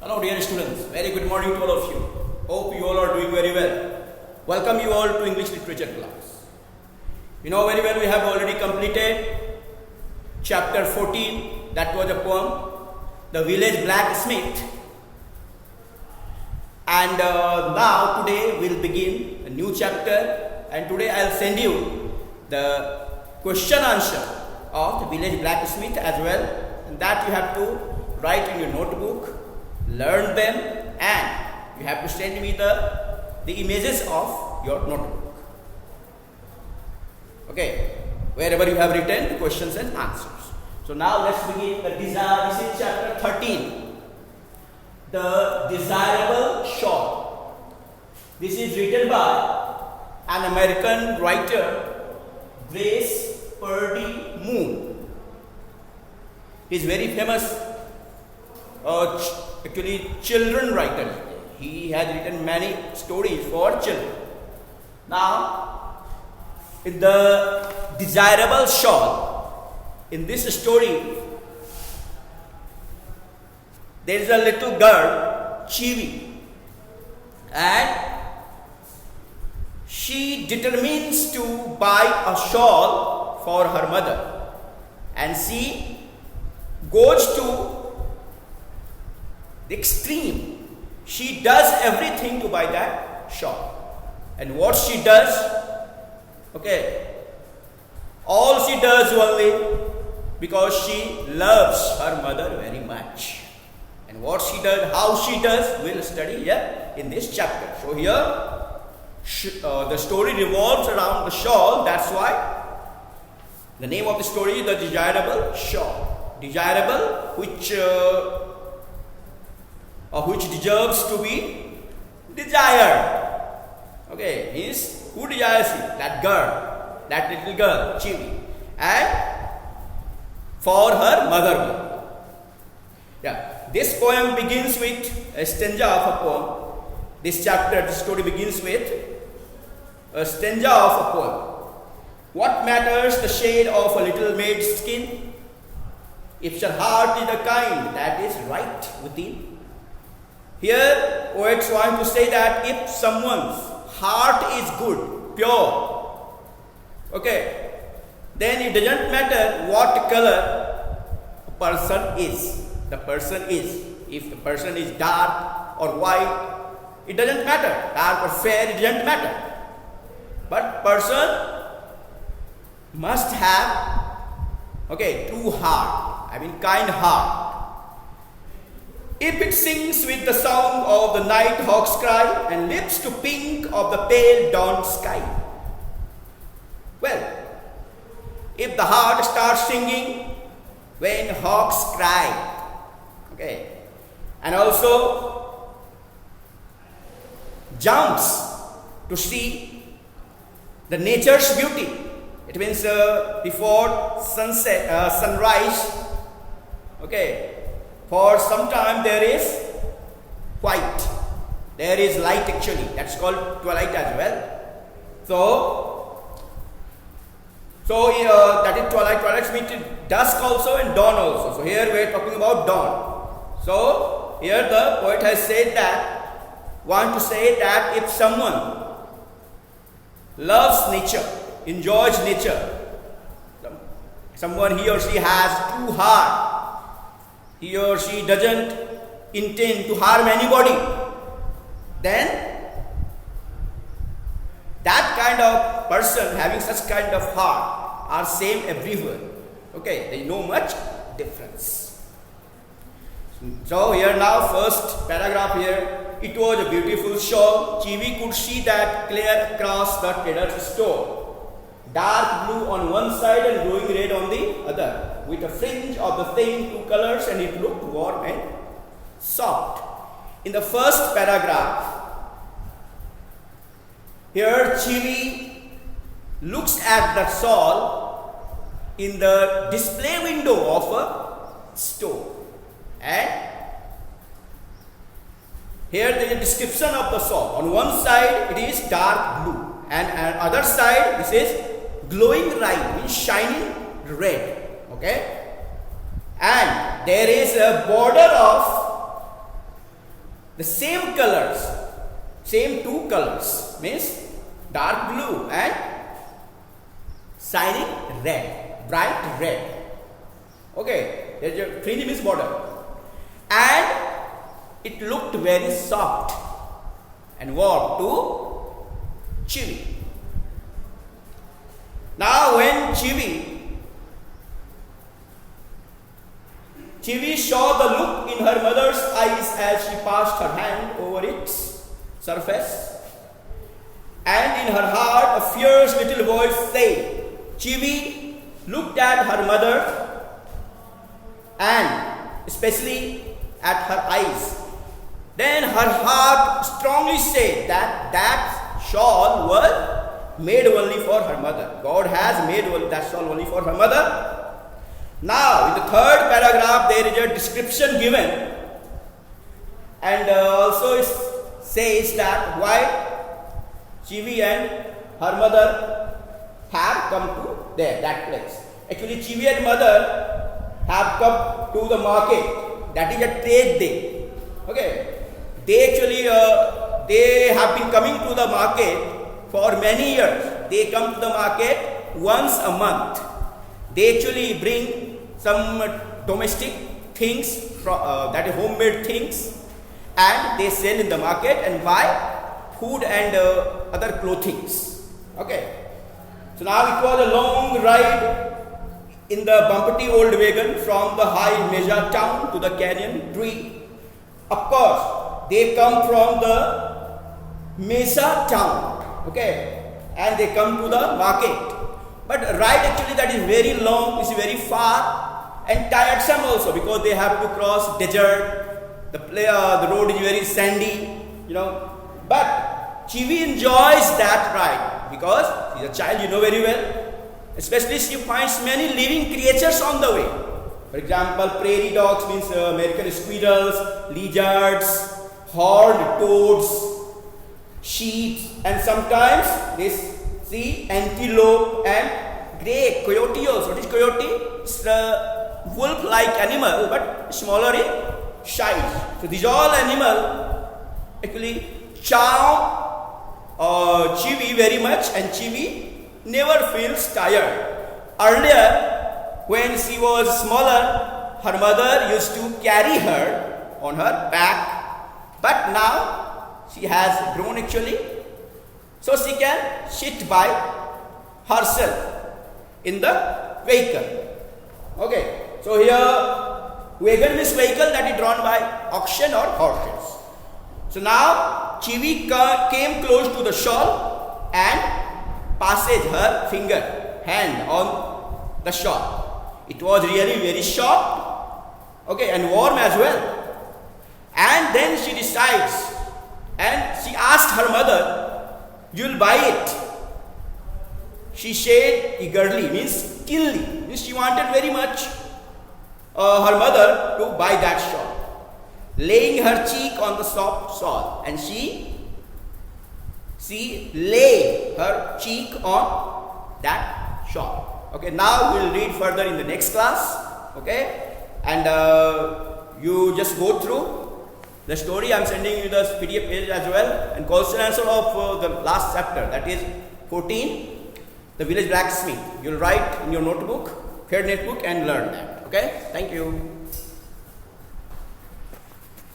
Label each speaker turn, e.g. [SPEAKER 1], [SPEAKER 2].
[SPEAKER 1] Hello dear students, very good morning to all of you. Hope you all are doing very well. Welcome you all to English literature class. You know very well we have already completed chapter 14, that was a poem, The Village Blacksmith. And now today we'll begin a new chapter, and today I'll send you the question answer of the village blacksmith as well, and that you have to write in your notebook, learn them, and you have to send me the images of your notebook. Okay, wherever you have written the questions and answers. So now let's begin the desire. This is chapter 13. The Desirable Shawl. This is written by an American writer, Grace Purdy Moon. He is very famous, actually children writer. He has written many stories for children. Now, in the Desirable Shawl, in this story, there is a little girl, Chivi, and she determines to buy a shawl for her mother, and she goes to the extreme. She does everything to buy that shawl, and what she does, all she does only because she loves her mother very much. And what she does, how she does, we'll study here in this chapter. So here, the story revolves around the shawl. That's why the name of the story is The Desirable Shawl. Desirable, which deserves to be desired. Okay, means who desires it? That girl, that little girl, Chivi, and for her mother. Yeah. This poem begins with a stanza of a poem. This chapter, the story begins with a stanza of a poem. What matters the shade of a little maid's skin, if her heart is the kind that is right within? Here, poets want to say that if someone's heart is good, pure, then it doesn't matter what color a person is. The person is. If the person is dark or white, it doesn't matter. Dark or fair, it doesn't matter. But person must have, true heart. Kind heart. If it sings with the song of the night hawk's cry and lifts to pink of the pale dawn sky. Well, if the heart starts singing when hawks cry, and also jumps to see the nature's beauty. It means before sunrise, for some time there is white, there is light actually, that's called twilight as well. So that is twilight means dusk also and dawn also. So here we are talking about dawn. So here the poet has said that, want to say that if someone loves nature, enjoys nature, someone he or she has true heart, he or she doesn't intend to harm anybody, then that kind of person having such kind of heart are same everywhere. There is no much difference. So here now, first paragraph here. It was a beautiful shawl. Chivi could see that clear across the trader's store. Dark blue on one side and glowing red on the other, with a fringe of the same two colors, and it looked warm and soft. In the first paragraph, here Chivi looks at the shawl in the display window of a store. And here there is a description of the shawl. On one side it is dark blue, and on other side this is glowing red, means shining red. And there is a border of the same colors, same two colors, means dark blue and shining red, bright red. Okay, there is a fringe means border, and it looked very soft and warm to Chivi. Now when Chivi saw the look in her mother's eyes as she passed her hand over its surface, and in her heart a fierce little voice said, Chivi looked at her mother and especially at her eyes. Then her heart strongly said that that shawl was made only for her mother. God has made that shawl only for her mother. Now, in the third paragraph, there is a description given, and also it says that why Chivi and her mother have come to that place. Actually, Chivi and mother have come to the market. That is a trade day. Okay, they actually they have been coming to the market for many years. They come to the market once a month. They actually bring some domestic things, that is homemade things, and they sell in the market and buy food and other clothings. Okay. So now it was a long ride in the bumpety old wagon from the high Mesa town to the canyon tree. Of course, they come from the Mesa town. Okay. And they come to the market. But ride actually that is very long, is very far and tiresome also, because they have to cross desert. The road is very sandy, But Chivi enjoys that ride because she's a child, very well. Especially she finds many living creatures on the way. For example, prairie dogs means American squirrels, lizards, horned toads, sheep, and sometimes they see antelope and grey coyote also. What is coyote? It's a wolf-like animal, but smaller in size. So these all animals actually charm Chivi very much, and Chivi never feels tired. Earlier, when she was smaller, her mother used to carry her on her back, but now she has grown actually, so she can sit by herself in the vehicle. Okay. So here, wagon means vehicle that is drawn by oxen or horses. So now, Chivi came close to the shawl and passes her hand on the shawl. It was really very soft, okay, and warm as well. And then she decides, and she asked her mother, "You'll buy it?" She said eagerly, means keenly, means she wanted very much her mother to buy that shawl, laying her cheek on the soft shawl, and she laid her cheek on that shawl. Okay, now we'll read further in the next class. Okay, and you just go through the story. I'm sending you the PDF page as well, and question answer of the last chapter, that is 14, the village blacksmith. You'll write in your notebook, fair notebook, and learn that. Okay, thank you.